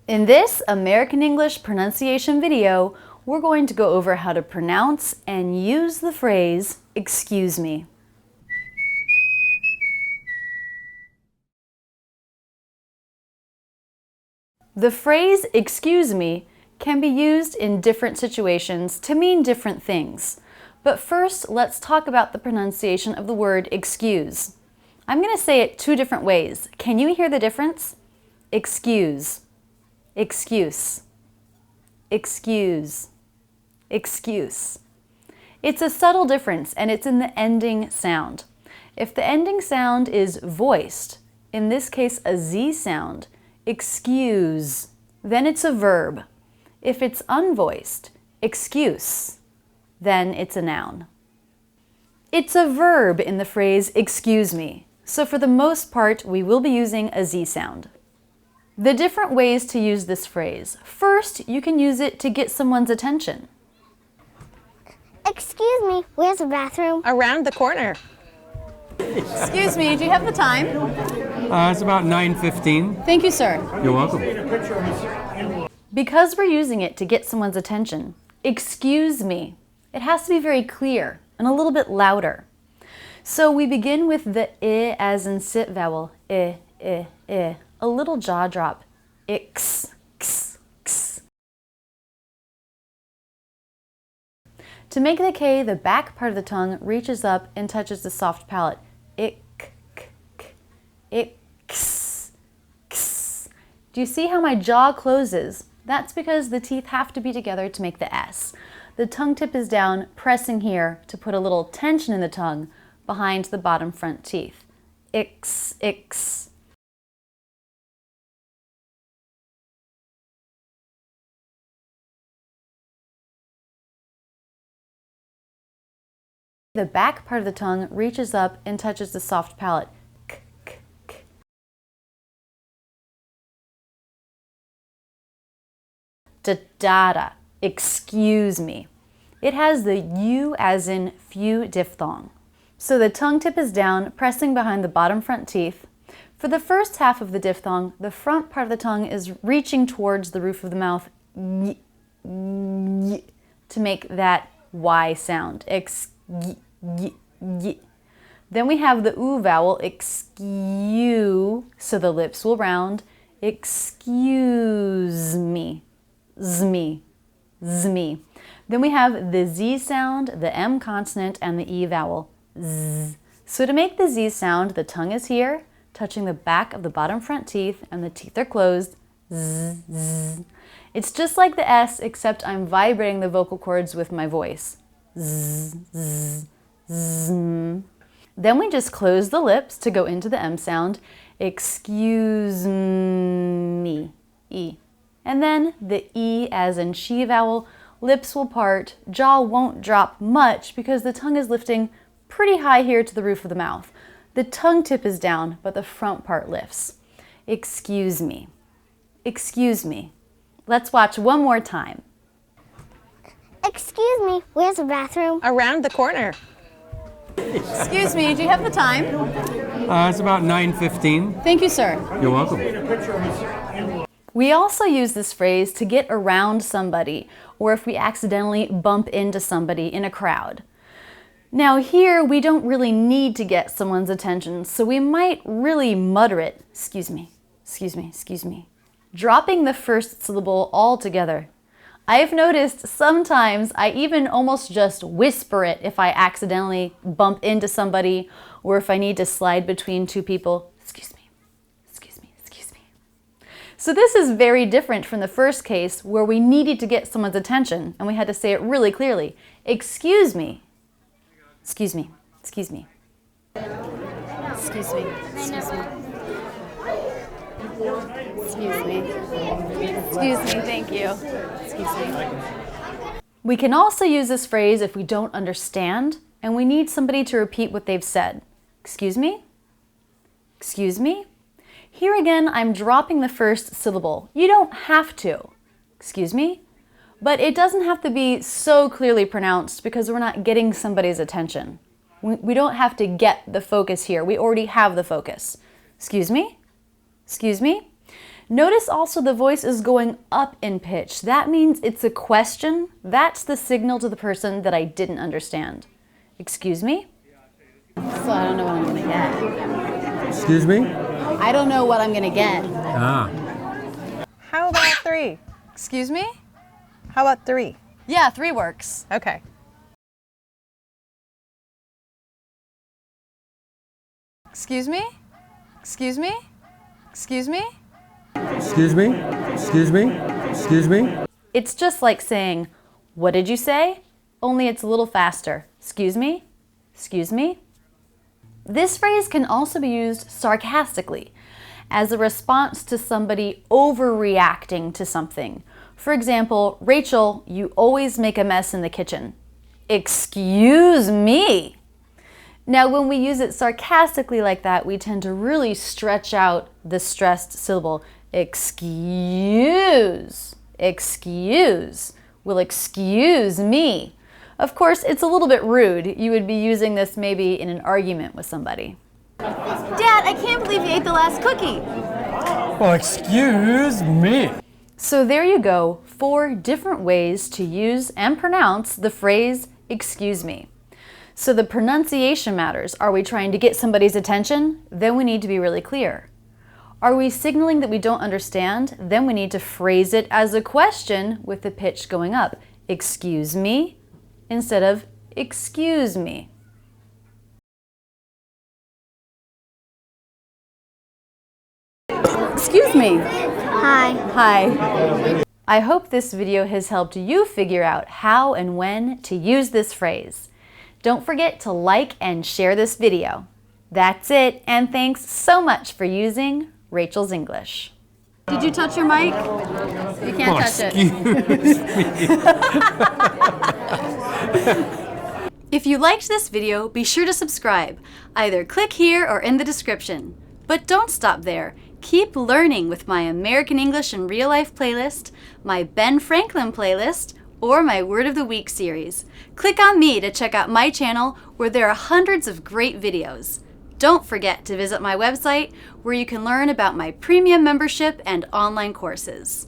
In this American English pronunciation video, we're going to go over how to pronounce and use the phrase, excuse me. The phrase, excuse me, can be used in different situations to mean different things. But first, let's talk about the pronunciation of the word excuse. I'm going to say it two different ways. Can you hear the difference? Excuse, excuse, excuse, excuse. It's a subtle difference and it's in the ending sound. If the ending sound is voiced, in this case a Z sound, excuse, then it's a verb. If it's unvoiced, excuse, then it's a noun. It's a verb in the phrase excuse me, so for the most part we will be using a Z sound. The different ways to use this phrase. First, you can use it to get someone's attention. Excuse me, where's the bathroom? Around the corner. Excuse me, do you have the time? It's about 9:15. Thank you, sir. You're welcome. Because we're using it to get someone's attention, excuse me, it has to be very clear and a little bit louder. So we begin with the I as in sit vowel, I, a little jaw drop, x, x, x. To make the K, the back part of the tongue reaches up and touches the soft palate, ik, k, k, x, x. Do you see how my jaw closes? That's because the teeth have to be together to make the S. The tongue tip is down, pressing here to put a little tension in the tongue behind the bottom front teeth. X, x. The back part of the tongue reaches up and touches the soft palate. K, k, k. Da-da-da, excuse me. It has the U as in few diphthong. So the tongue tip is down, pressing behind the bottom front teeth. For the first half of the diphthong, the front part of the tongue is reaching towards the roof of the mouth y, y, to make that Y sound. Y, y, y. Then we have the U vowel, excuse, so the lips will round. Excuse me, zme, zme. Then we have the Z sound, the M consonant, and the E vowel, z. So to make the Z sound, the tongue is here, touching the back of the bottom front teeth, and the teeth are closed, z, z. It's just like the S, except I'm vibrating the vocal cords with my voice. Z, z. Z. Then we just close the lips to go into the M sound. Excuse me, E. And then the E as in she vowel, lips will part, jaw won't drop much because the tongue is lifting pretty high here to the roof of the mouth. The tongue tip is down, but the front part lifts. Excuse me. Excuse me. Let's watch one more time. Excuse me, where's the bathroom? Around the corner. Excuse me, do you have the time? It's about 9:15. Thank you, sir. You're welcome. We also use this phrase to get around somebody, or if we accidentally bump into somebody in a crowd. Now here, we don't really need to get someone's attention, so we might really mutter it, excuse me, excuse me, excuse me, dropping the first syllable altogether. I've noticed sometimes I even almost just whisper it if I accidentally bump into somebody or if I need to slide between two people. Excuse me, excuse me, excuse me. So this is very different from the first case where we needed to get someone's attention and we had to say it really clearly. Excuse me, excuse me, excuse me, excuse me, excuse me. Excuse me. Excuse me, thank you. Excuse me. We can also use this phrase if we don't understand and we need somebody to repeat what they've said. Excuse me? Excuse me? Here again, I'm dropping the first syllable. You don't have to. Excuse me? But it doesn't have to be so clearly pronounced because we're not getting somebody's attention. We don't have to get the focus here. We already have the focus. Excuse me? Excuse me? Notice also the voice is going up in pitch. That means it's a question. That's the signal to the person that I didn't understand. Excuse me? So I don't know what I'm gonna get. Excuse me? I don't know what I'm gonna get. Ah. How about 3? Excuse me? How about 3? Yeah, 3 works. Okay. Excuse me? Excuse me? Excuse me? Excuse me? Excuse me? Excuse me? It's just like saying, what did you say? Only it's a little faster. Excuse me? Excuse me? This phrase can also be used sarcastically as a response to somebody overreacting to something. For example, Rachel, you always make a mess in the kitchen. Excuse me. Now, when we use it sarcastically like that, we tend to really stretch out the stressed syllable. Excuse. Excuse. Well, excuse me. Of course, it's a little bit rude. You would be using this maybe in an argument with somebody. Dad, I can't believe you ate the last cookie. Well, excuse me. So there you go, 4 different ways to use and pronounce the phrase, excuse me. So the pronunciation matters. Are we trying to get somebody's attention? Then we need to be really clear. Are we signaling that we don't understand? Then we need to phrase it as a question with the pitch going up. Excuse me, instead of excuse me. Excuse me. Hi. Hi. I hope this video has helped you figure out how and when to use this phrase. Don't forget to like and share this video. That's it, and thanks so much for using Rachel's English. Did you touch your mic? You can't touch it. If you liked this video, be sure to subscribe. Either click here or in the description. But don't stop there. Keep learning with my American English in Real Life playlist, my Ben Franklin playlist, or my Word of the Week series. Click on me to check out my channel where there are hundreds of great videos. Don't forget to visit my website where you can learn about my premium membership and online courses.